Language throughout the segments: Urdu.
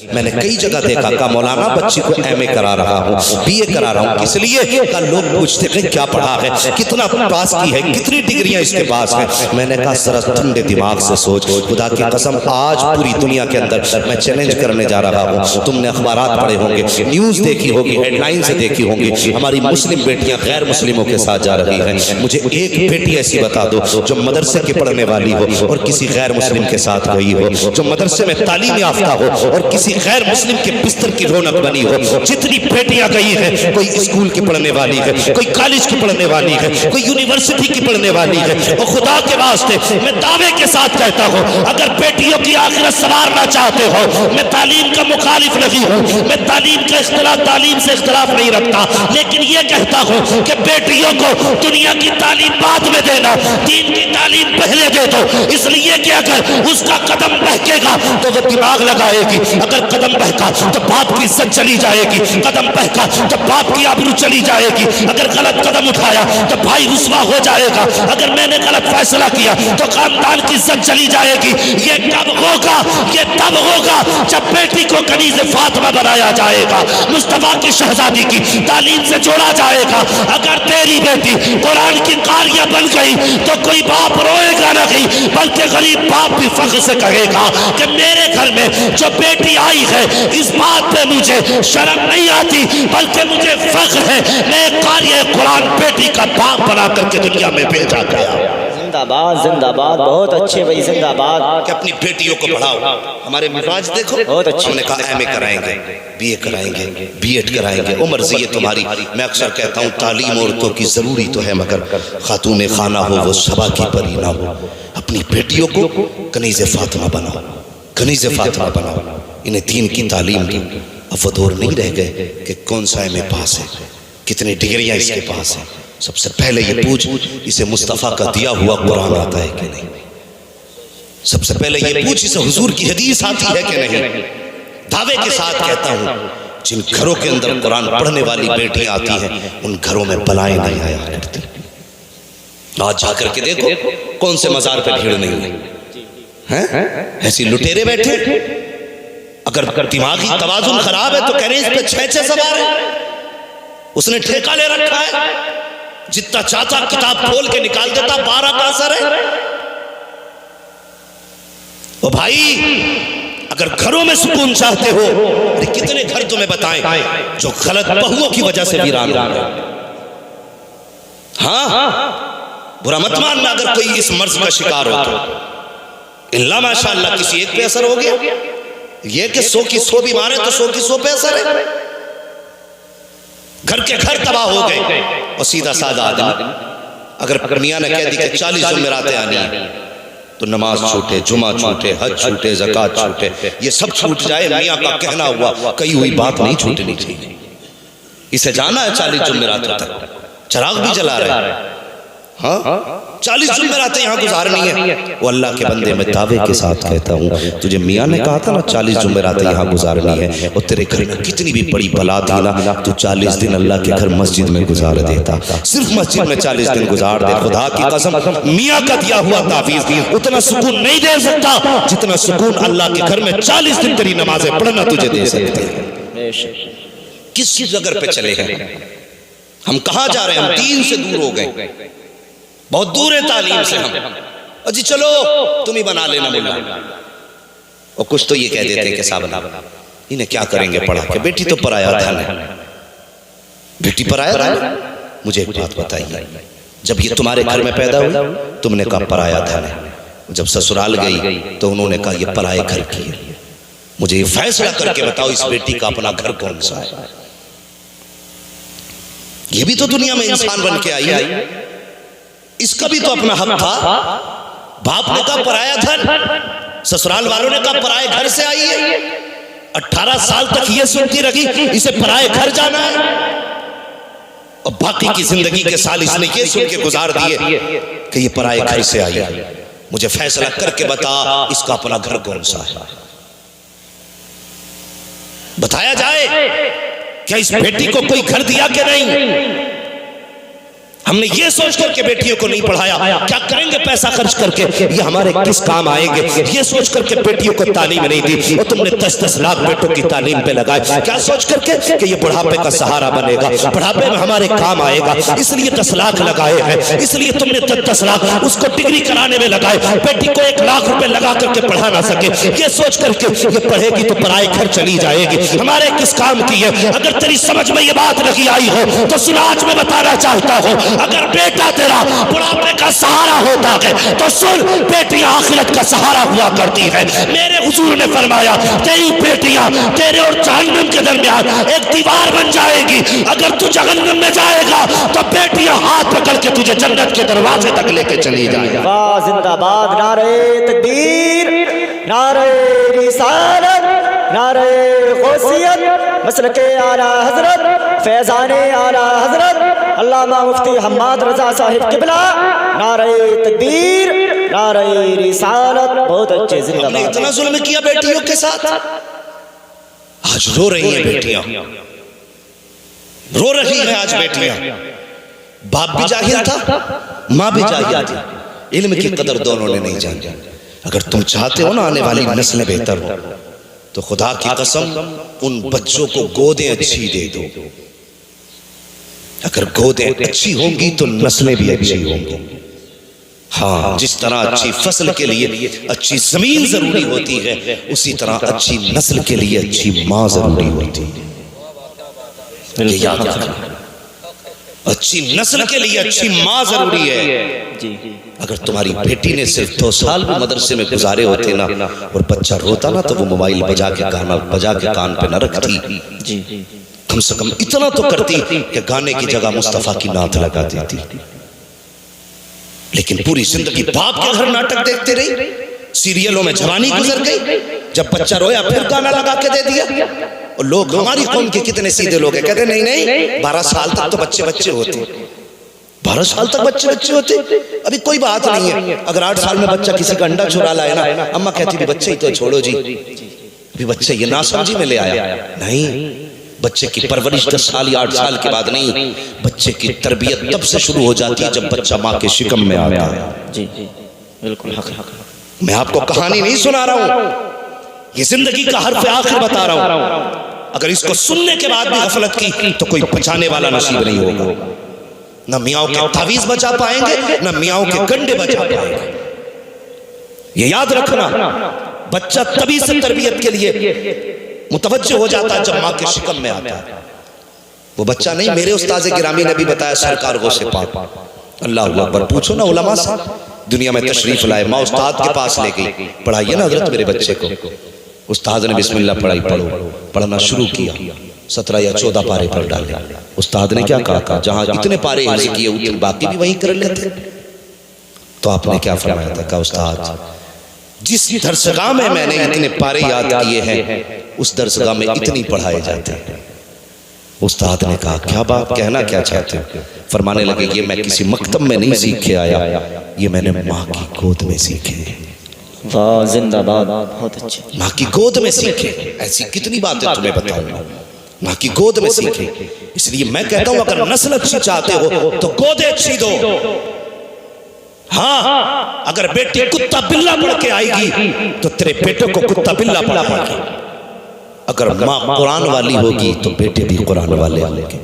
میں نے کئی جگہ دیکھا کہ مولانا بچی کو ایم اے کرا رہا ہوں، بی اے کرا رہا ہوں، اس لیے کہ لوگ پوچھتے ہیں کیا پڑھا ہے، کتنا پاس کی ہے، کتنی ڈگریاں اس کے پاس ہیں۔ میں نے کہا ذرا ٹھنڈے دماغ سے سوچ، خدا کی قسم آج پوری دنیا کے اندر میں چیلنج کرنے جا رہا ہوں۔ تم نے اخبارات پڑھے ہوں گے، نیوز دیکھی ہوگی، ہیڈ لائن سے دیکھی ہوں گی، ہماری مسلم بیٹیاں غیر مسلموں کے ساتھ جا رہی ہیں۔ مجھے ایک بیٹی ایسی بتا دو جو مدرسے کی پڑھنے والی ہو اور کسی غیر مسلم کے ساتھ گئی ہو، جو مدرسے میں تعلیم یافتہ ہو اور کسی غیر مسلم کے بستر کی رونق بنی ہو۔ جتنی بیٹیاں گئی ہیں، کوئی اسکول کی پڑھنے والی ہے، کوئی کالج کی پڑھنے والی ہے، کوئی یونیورسٹی کی پڑھنے والی ہے، اور خدا کے واسطے میں دعوے کے ساتھ کہتا ہوں اگر بیٹیوں کی آخرت سنوارنا چاہتے ہو، میں تعلیم کا مخالف نہیں ہوں، میں تعلیم سے اختلاف نہیں رکھتا، لیکن یہ کہتا ہوں کہ بیٹیوں کو دنیا کی تعلیم بعد میں دینا، دین کی تعلیم پہلے دے دو، اس لیے کہ اگر اس کا قدم بہکے گا تو وہ دماغ لگائے گی، اگر قدم بہکا تو باپ کی عزت چلی جائے گی، قدم بہکا تو باپ کی آبرو چلی جائے گی، اگر غلط قدم اٹھایا تو بھائی رسوا ہو جائے گا، اگر میں نے غلط فیصلہ کیا تو خاندان کی عزت چلی جائے گی۔ یہ کب ہوگا؟ یہ تب ہوگا جب بیٹی کو کنیز فاطمہ بنایا جائے گا، مصطفیٰ کی شہزادی کی تعلیم سے جوڑا جائے گا۔ اگر تیری بیٹی قرآن کی قاریہ بن گئی تو کوئی باپ روئے گا نہیں، بلکہ غریب باپ بھی فخر سے کہے گا کہ میرے گھر میں جو بیٹی آئی ہے اس بات پہ مجھے شرم نہیں آتی بلکہ مجھے فخر ہے، میں قاریہ قرآن بیٹی کا باپ بنا کر کے دنیا میں بھیجا گیا۔ زندہ باد، زندہ باد، بہت اچھے بھائی، زندہ باد۔ کہ اپنی بیٹیوں کو پڑھاؤ۔ ہمارے مزاج دیکھو، بہت اچھے۔ ہم نے کہا ایم اے کرائیں گے، بی اے کرائیں گے، بی ایڈ کرائیں گے، وہ مرضی ہے تمہاری۔ میں اکثر کہتا ہوں تعلیم عورتوں کی ضروری تو ہے مگر خاتون خانہ ہو وہ صبا کی پری نہ ہو۔ اپنی بیٹیوں کو کنیز فاطمہ بناؤ، کنیز فاطمہ بناؤ، انہیں دین کی تعلیم دو۔ اب وہ دور نہیں رہ گئے کہ کون سا ایم اے پاس ہے، کتنی ڈگریاں اس کے پاس ہیں۔ سب سے پہلے یہ پوچھ اسے مصطفیٰ کا دیا ہوا قرآن آتا ہے کہ نہیں، سب سے پہلے یہ پوچھ اسے حضور کی حدیث آتی ہے کہ نہیں۔ دعوے کے ساتھ کہتا ہوں جن گھروں کے اندر قرآن پڑھنے والی بیٹیاں آتی ہیں ان گھروں میں بلائیں نہیں آیا کرتی۔ آج جا کر کے دیکھو کون سے مزار پہ بھیڑ نہیں ہے، ایسی لٹیرے بیٹھے۔ اگر دماغی توازن خراب ہے تو کہہ رہے ہیں اس پہ 6 سوار ہیں، اس نے ٹھیکہ لے رکھا ہے، جتنا چاہتا کتاب کھول کے نکال دیتا، 12 کا اثر ہے۔ او بھائی اگر گھروں میں سکون چاہتے ہو، کتنے گھر تمہیں بتائیں جو غلط بہوؤں کی وجہ سے ویران ہو گئے۔ ہاں برا مت ماننا اگر کوئی اس مرض کا شکار ہو تو، اللہ ماشاءاللہ کسی ایک پہ اثر ہو گیا، یہ کہ 100 کی 100 بھی مارے تو 100 کی 100 پہ اثر ہے۔ گھر کے گھر تباہ ہو گئے۔ اور سیدھا سادہ آدمی اگر میاں نے کہہ دی کہ 40 جمعراتیں آنی ہیں تو نماز چھوٹے، جمعہ چھوٹے، حج چھوٹے، زکوٰۃ چھوٹے، یہ سب چھوٹ جائے، میاں کا کہنا ہوا کہی ہوئی بات نہیں چھوٹنی چاہیے۔ اسے جانا ہے 40 جمعراتوں تک، چراغ بھی جلا رہے ہیں، ہاں 40 جمعراتیں یہاں گزارنی ہے۔ وہ اللہ کے بندے میں دعوے کے ساتھ کہتا ہوں تجھے میاں نے کہا تھا نا 40 جمعراتیں یہاں گزارنی ہے، اور تیرے گھر میں کتنی بھی بڑی بلا تھی نا تو 40 دن اللہ کے گھر مسجد میں گزار دیتا، صرف مسجد میں 40 دن گزار دے۔ خدا کی قسم میاں کا دیا ہوا تعویذ اتنا سکون نہیں دے سکتا جتنا سکون اللہ کے گھر میں 40 دن تیری نمازیں پڑھنا تجھے دے سکتے ہیں۔ کس جگہ پہ چلے ہیں ہم، کہاں جا رہے ہیں ہم؟ دین سے دور ہو گئے، بہت دور ہے تعلیم سے ہم۔ اجی چلو تم ہی بنا لینا ملا، اور کچھ تو یہ کہہ دیتے ہیں کہ صاحب انہیں کیا کریں گے پڑھا کے، بیٹی تو پرایا دھن ہے، بیٹی پرایا دھن ہے۔ مجھے ایک بات بتائیے، جب یہ تمہارے گھر میں پیدا ہوئی تم نے کہا پرایا دھن ہے، جب سسرال گئی تو انہوں نے کہا یہ پرائے گھر کی ہے۔ مجھے یہ فیصلہ کر کے بتاؤ اس بیٹی کا اپنا گھر کون سا ہے؟ یہ بھی تو دنیا میں انسان بن کے آئی ہے، اس کا بھی تو اپنا حق تھا۔ باپ نے کہا پرایا دھن، سسرال والوں نے کہا پرائے گھر سے آئی ہے، 18 سال تک یہ سنتی رہی اسے پرائے گھر جانا ہے، اور باقی کی زندگی کے سال اس نے یہ سن کے گزار دیے کہ یہ پرائے گھر سے آئی ہے۔ مجھے فیصلہ کر کے بتا اس کا اپنا گھر کون سا ہے، بتایا جائے کیا اس بیٹی کو کوئی گھر دیا کہ نہیں؟ ہم نے یہ سوچ کر کے بیٹیوں کو نہیں پڑھایا کیا کریں گے پیسہ خرچ کر کے، یہ ہمارے کس کام آئیں گے، یہ سوچ کر کے بیٹیوں کو تعلیم نہیں دی، اور تم نے 10-10 لاکھ بیٹوں کی تعلیم پہ لگائے، کیا سوچ کر کے کہ یہ بڑھاپے کا سہارا بنے گا، بڑھاپے میں ہمارے کام آئے گا، اس لیے 10 لاکھ لگائے ہیں، اس لیے تم نے 10 لاکھ اس کو ڈگری کرانے میں لگائے، بیٹی کو 1 لاکھ روپے لگا کر کے پڑھا نہ سکے، یہ سوچ کر کے یہ پڑھے گی تو پرائے گھر چلی جائے گی، ہمارے کس کام کی ہے؟ اگر تیری سمجھ میں یہ بات نہیں آئی ہو تو سن، آج میں بتانا چاہتا ہوں، اگر بیٹا تیرا بڑھاپے کا سہارا ہوتا ہے تو سن، بیٹی آخرت کا سہارا ہوا کرتی ہے۔ میرے حضور نے فرمایا تیری بیٹیاں تیرے اور جہنم کے درمیان ایک دیوار بن جائے گی، اگر تو جہنم میں جائے گا تو بیٹیاں ہاتھ پکڑ کے تجھے جنت کے دروازے تک لے کے چلی جائے گی۔ واہ زندہ باد، نعرہ تکبیر، نعرہ رسالت، نعرہ غوثیت، مسلک اعلی حضرت، فیضان اعلی حضرت علامہ مفتی حماد رضا صاحب قبلہ، نعرہ تکبیر، نعرہ رسالت۔ بہت اچھے، زندہ ہم نے باد۔ اتنا ظلم کیا بیٹیوں کے ساتھ، آج رو رہی ہیں بیٹیاں، رو رہی ہیں آج بیٹیاں۔ باپ بھی جاہل تھا، ماں بھی جاہل تھی، علم کی قدر دونوں نے نہیں جانی۔ اگر تم چاہتے ہو نا آنے والی نسلیں بہتر ہو تو خدا کی قسم ان بچوں کو گودیں اچھی دے دو۔ اگر گودیں اچھی ہوں گی تو نسلیں بھی اچھی ہوں گی۔ ہاں، جس طرح اچھی فصل کے لیے اچھی زمین ضروری ہوتی ہے، اسی طرح اچھی نسل کے لیے اچھی ماں ضروری ہوتی ہے۔ یہ یاد رکھنا، اچھی نسل کے لیے اچھی ماں ضروری ہے۔ اگر تمہاری بیٹی نے صرف 2 سال بھی مدرسے میں گزارے ہوتے نا اور بچہ روتا نا تو وہ موبائل بجا کے کان پہ نہ رکھتی، کم سے کم اتنا تو کرتی کہ گانے کی جگہ مصطفیٰ کی نعت لگا دیتی۔ لیکن پوری زندگی باپ کے گھر ناٹک دیکھتے رہی، سیریلوں میں جوانی گزر گئی، جب بچہ رویا پھر گانا لگا کے دے دیا۔ اور لوگ، ہماری قوم کے کتنے سیدھے لوگ ہیں، کہتے نہیں 12 سال تک تو بچے ہوتے، 12 سال تک بچے ہوتے، ابھی کوئی بات نہیں ہے۔ اگر 8 سال میں بچہ کسی کا انڈا چرا لائے نا، اماں کہتی بھی بچے ہی تو چھوڑو جی، ابھی بچے یہ نہ سمجھی میں لے آیا۔ نہیں، بچے کی پرورش 10 سال یا 8 سال کے بعد نہیں، بچے کی تربیت تب سے شروع ہو جاتی ہے جب بچہ ماں کے شکم میں آتا ہے۔ جی بالکل حق۔ میں آپ کو کہانی نہیں سنا رہا ہوں، یہ زندگی کا حرف آخر بتا رہا ہوں۔ اگر اس کو سننے کے بعد بھی غفلت کی تو کوئی بچانے والا نصیب نہیں ہوگا، نہ میاں کے تعویذ بچا پائیں گے، نہ میاں کے گنڈے بچا پائیں گے۔ یہ یاد رکھنا، بچہ تبھی سے تربیت کے لیے متوجہ ہو جاتا ہے جب ماں کے شکم میں آتا ہے۔ وہ بچہ نہیں، میرے استاذ گرامی نے بھی بتایا، سرکار غوث پاک، اللہ اکبر، پوچھو نا علماء سے، دنیا میں تشریف لائے، ماں استاد کے پاس لے گئی، پڑھائیے نا حضرت میرے بچے کو۔ استاد نے بسم اللہ پڑھائی، پڑھنا شروع کیا، 17 یا 14 پارے پڑھ ڈالے۔ استاد نے کیا کہا، جہاں اتنے پارے حفظ کیے اتنے باقی بھی وہیں کر لیتے۔ تو آپ نے کیا فرمایا تھا، کہا استاد جس درسگاہ میں نے اتنے پارے یاد کیے ہیں اس درسگاہ میں اتنی پڑھائے جاتے ہیں۔ استاد نے کہا کیا بات، کہنا کیا چاہتے ہو؟ فرمانے لگے یہ میں کسی مکتب میں نہیں سیکھ کے آیا، یہ میں نے ماں کی گود میں سیکھے۔ واہ زندہ باد، بہت اچھے۔ ماں کی گود میں سیکھے، ایسی کتنی باتیں تمہیں بتاؤں، ماں کی گود میں سیکھے۔ اس لیے میں کہتا ہوں اگر نسل اچھی چاہتے ہو تو گودیں اچھی دو۔ ہاں، اگر بیٹی کتا بلا پڑھ کے آئے گی تو تیرے بیٹوں کو کتا بلا پڑھا پڑھے گی۔ اگر ماں قرآن والی ہوگی تو بیٹے بھی قرآن والے ہوں گے،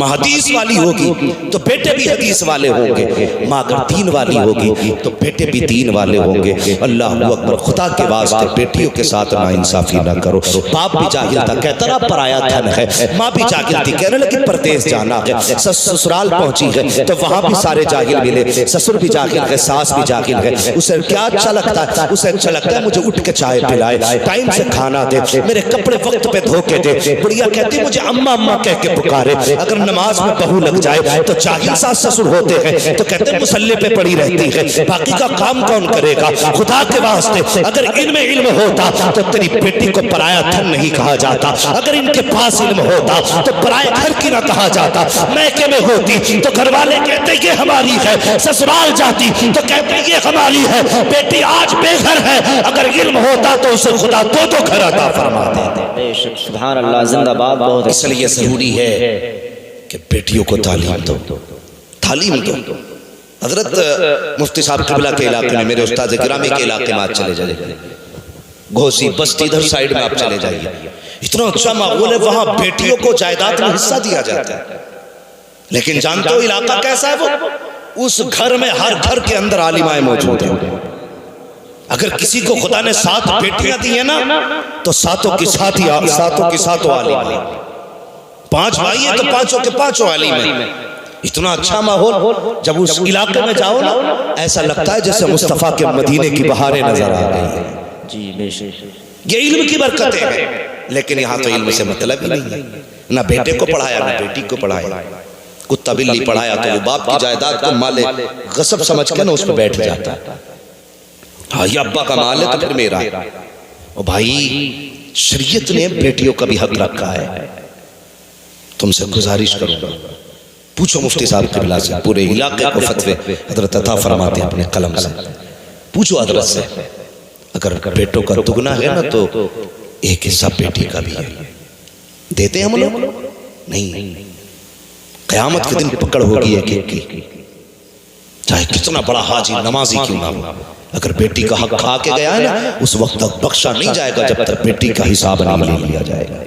ماں حدیث والی ہوگی تو بیٹے بھی حدیث والے ہوں گے، ماں اگر دین والی ہوگی تو بیٹے بھی دین والے ہوں گے۔ اللہ اکبر، خدا کے واسطے بیٹیوں کے ساتھ ناانصافی نہ کرو۔ باپ بھی جاہل تھا، کہتا رہا پرایا دھن ہے، ماں بھی جاہل تھی، کہنے لگی پردیس جانا ہے، سسرال پہنچی ہے تو وہاں بھی سارے جاہل ملے، سسر بھی جاہل ہے، ساس بھی جاہل ہے۔ اسے کیا اچھا لگتا ہے، اسے اچھا لگتا ہے مجھے اٹھ کے چائے پلائے، ٹائم سے کھانا دے، میرے کپڑے وقت پہ دھو کے دے۔ بڑھیا کہتی مجھے اماں اماں کہہ کے پکارے۔ اگر نماز میں بہو لگ جائے تو جاہل ساس سسر ہوتے ہیں تو کہتے ہیں مسلح پہ پڑی رہتی ہے، باقی کا کام کون کرے گا؟ خدا کے واسطے اگر ان میں علم ہوتا تو تیری بیٹی کو پرایا دھن نہیں کہا جاتا، اگر ان کے پاس علم ہوتا تو پرائے گھر کی نہ کہا جاتا۔ میکے میں ہوتی تو گھر والے کہتے یہ ہماری ہے، سسرال جاتی تو کہتے یہ ہماری ہے۔ بیٹی آج بے گھر ہے، اگر علم ہوتا تو اسے خدا دو گھر عطا فرما دیتے۔ سبحان اللہ، زندہ باد، بہت اس لیے ضروری ہے کہ بیٹیوں کو تعلیم دو، تعلیم دو. حضرت مفتی صاحب قبلہ کے علاقے میں، میرے استاد گرامی کے علاقے میں آپ چلے جائیے، گھوسی بستی ادھر سائیڈ میں آپ چلے جائیے، اتنا اچھا ماحول ہے، وہاں بیٹیوں کو جائیداد میں حصہ دیا جاتا ہے. لیکن جانتے ہو علاقہ کیسا ہے وہ؟ اس گھر میں ہر گھر کے اندر عالمائیں موجود ہیں. اگر کسی کو خدا نے 7 بیٹیاں دی ہیں نا تو ساتوں کی ساتوں عالم ہیں. 5 بھائی ہیں تو 5 کے 5 عالم ہیں. اتنا اچھا ماحول، جب اس علاقے میں جاؤ نا ایسا لگتا ہے جیسے مصطفیٰ کے مدینے کی بہاریں نظر آ رہی ہیں. جی بے شک. یہ علم کی برکتیں ہیں. لیکن یہاں تو علم سے مطلب ہی نہیں ہے. نہ بیٹے کو پڑھایا نہ بیٹی کو پڑھایا. کتا بلی پڑھایا تو وہ باپ کی جائیداد کو مال غصب سمجھ کے نا اس پہ بیٹھ جاتا ہے. ہاں یہ ابا کا مال ہے تو پھر میرا. اور بھائی شریعت نے بیٹیوں کا بھی حق رکھا ہے. تم سے گزارش کروں گا، پوچھو مفتی صاحب قبلہ سے، پورے علاقے کو فتوے حضرت عطا فرماتے ہیں اپنے قلم سے. پوچھو حضرت سے، اگر بیٹوں کا دگنا ہے نا تو ایک حصہ بیٹی کا بھی ہے. دیتے ہیں ہم لوگ؟ نہیں. قیامت کے دن پکڑ ہوگی ایک ایک کی، چاہے کتنا بڑا حاجی نمازی کیوں نہ ہو. اگر بیٹی کا حق کھا کے گیا ہے نا اس وقت تک بخشا نہیں جائے گا جب تک بیٹی کا حساب نہیں لے لیا جائے گا.